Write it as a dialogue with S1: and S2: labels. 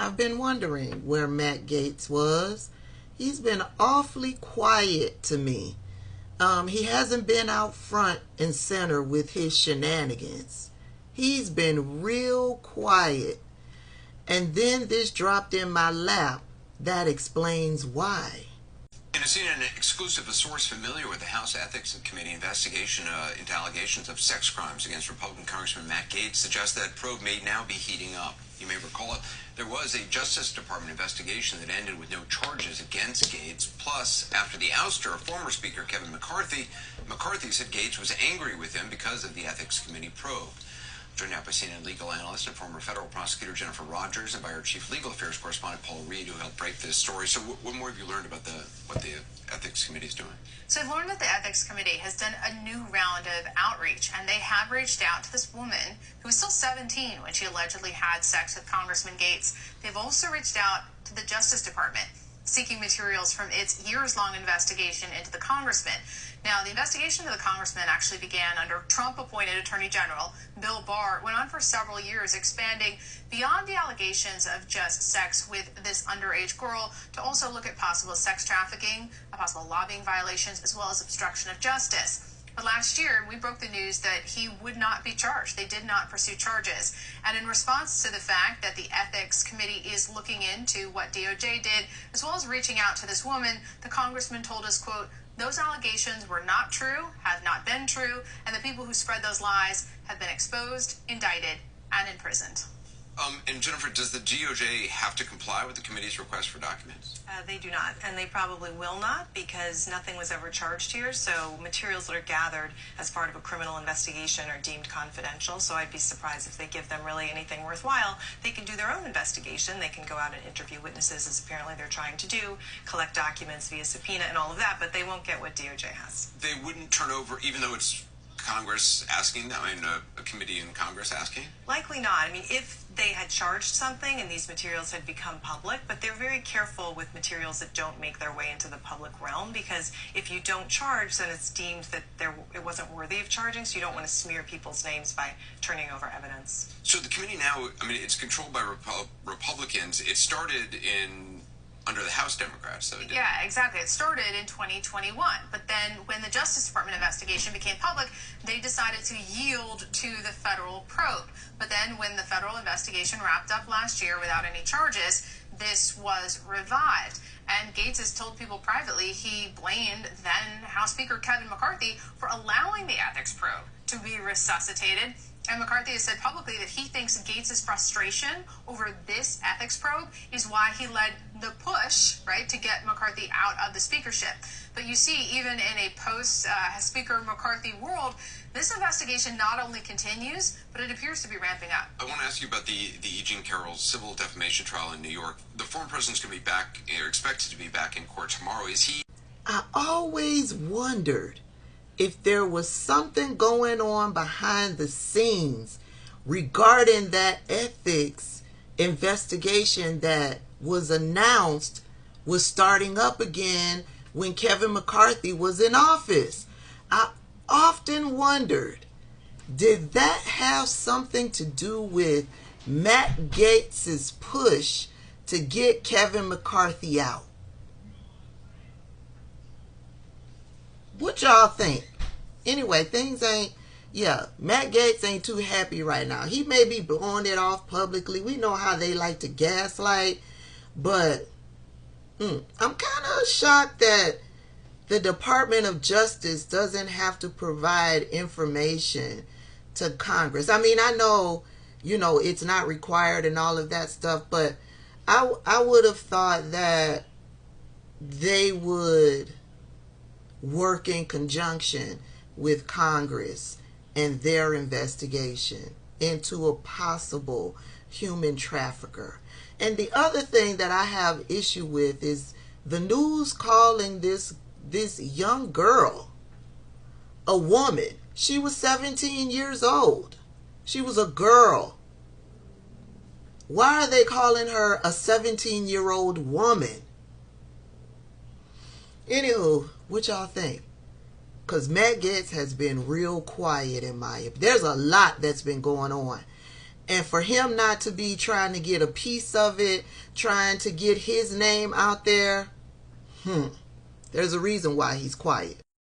S1: I've been wondering where Matt Gaetz was. He's been awfully quiet to me. He hasn't been out front and center with his shenanigans. He's been real quiet. And then this dropped in my lap. That explains why.
S2: In a CNN exclusive, a source familiar with the House Ethics Committee investigation into allegations of sex crimes against Republican Congressman Matt Gaetz suggests that probe may now be heating up. You may recall it. There was a Justice Department investigation that ended with no charges against Gaetz. Plus, after the ouster of former Speaker Kevin McCarthy, McCarthy said Gaetz was angry with him because of the Ethics Committee probe. Joined now by CNN legal analyst and former federal prosecutor Jennifer Rogers and by our chief legal affairs correspondent Paul Reed, who helped break this story. So what more have you learned about what the Ethics Committee is doing?
S3: So I've learned that the Ethics Committee has done a new round of outreach, and they have reached out to this woman who was still 17 when she allegedly had sex with Congressman Gaetz. They've also reached out to the Justice Department, seeking materials from its years-long investigation into the congressman. Now, the investigation into the congressman actually began under Trump-appointed Attorney General Bill Barr. It went on for several years, expanding beyond the allegations of just sex with this underage girl to also look at possible sex trafficking, possible lobbying violations, as well as obstruction of justice. But last year, we broke the news that he would not be charged. They did not pursue charges. And in response to the fact that the Ethics Committee is looking into what DOJ did, as well as reaching out to this woman, the congressman told us, quote, "Those allegations were not true, have not been true, and the people who spread those lies have been exposed, indicted, and imprisoned."
S2: And Jennifer, does the DOJ have to comply with the committee's request for documents?
S4: They do not, and they probably will not, because nothing was ever charged here. So materials that are gathered as part of a criminal investigation are deemed confidential. So I'd be surprised if they give them really anything worthwhile. They can do their own investigation. They can go out and interview witnesses, as apparently they're trying to do, collect documents via subpoena and all of that, but they won't get what DOJ has.
S2: They wouldn't turn over, even though it's Congress asking, a committee in Congress asking?
S4: Likely not. I mean, if they had charged something and these materials had become public, but they're very careful with materials that don't make their way into the public realm, because if you don't charge, then it's deemed that it wasn't worthy of charging, so you don't want to smear people's names by turning over evidence.
S2: So the committee now, it's controlled by Republicans. It started under the House Democrats, so it didn't.
S3: Yeah, exactly. It started in 2021, but then when the Justice Department investigation became public, they decided to yield to the federal probe. But then when the federal investigation wrapped up last year without any charges, this was revived. And Gaetz has told people privately he blamed then House Speaker Kevin McCarthy for allowing the ethics probe to be resuscitated. And McCarthy has said publicly that he thinks Gaetz's frustration over this ethics probe is why he led the push, right, to get McCarthy out of the speakership. But you see, even in a post-Speaker McCarthy world, this investigation not only continues, but it appears to be ramping up.
S2: I want to ask you about the E. Jean Carroll civil defamation trial in New York. The former president's going to be back, or expected to be back in court tomorrow. Is he?
S1: I always wondered if there was something going on behind the scenes regarding that ethics investigation that was announced was starting up again when Kevin McCarthy was in office. I often wondered, did that have something to do with Matt Gaetz's push to get Kevin McCarthy out? What y'all think? Anyway, Matt Gaetz ain't too happy right now. He may be blowing it off publicly. We know how they like to gaslight, but I'm kind of shocked that the Department of Justice doesn't have to provide information to Congress. I mean, I know, it's not required and all of that stuff, but I would have thought that they would work in conjunction with Congress and their investigation into a possible human trafficker. And the other thing that I have issue with is the news calling this young girl a woman. She was 17 years old. She was a girl. Why are they calling her a 17-year-old woman? Anywho, what y'all think? Because Matt Gaetz has been real quiet in my opinion. There's a lot that's been going on. And for him not to be trying to get a piece of it, trying to get his name out there, there's a reason why he's quiet.